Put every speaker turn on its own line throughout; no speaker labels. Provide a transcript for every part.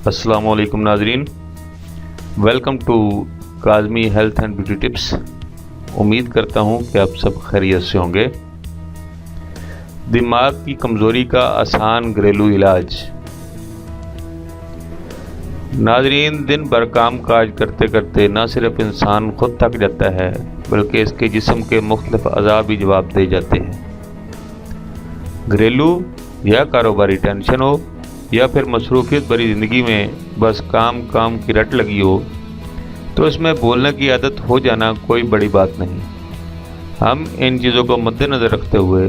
अस्सलाम वालेकुम नाजरीन, welcome to Kazmi health and beauty tips. उम्मीद करता हूँ कि आप सब खैरियत से होंगे। दिमाग की कमज़ोरी का आसान घरेलू इलाज। नाजरीन, दिन भर काम काज करते करते न सिर्फ इंसान खुद थक जाता है बल्कि इसके जिस्म के मुख्तलिफ अज़ा भी जवाब दे जाते हैं। घरेलू या कारोबारी टेंशन हो या फिर मसरूफियत भरी ज़िंदगी में बस काम काम की रट लगी हो तो इसमें बोलने की आदत हो जाना कोई बड़ी बात नहीं। हम इन चीज़ों को मद्देनज़र रखते हुए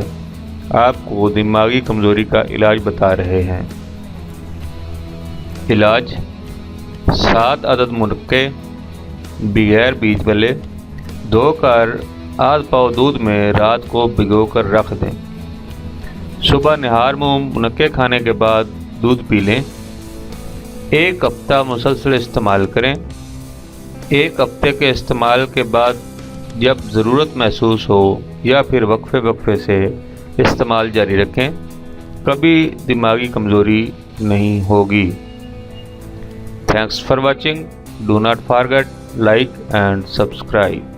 आपको दिमागी कमज़ोरी का इलाज बता रहे हैं। इलाज: 7 अदद मुनक्के बगैर बीज वाले धोकर आध पाव दूध में रात को भिगोकर रख दें। सुबह निहार मुँह मुनक्के खाने के बाद दूध पी लें। 1 हफ्ता मुसलसल इस्तेमाल करें। 1 हफ्ते के इस्तेमाल के बाद जब ज़रूरत महसूस हो या फिर वक्फे से इस्तेमाल जारी रखें, कभी दिमागी कमज़ोरी नहीं होगी। Thanks for watching. Do not forget like and subscribe.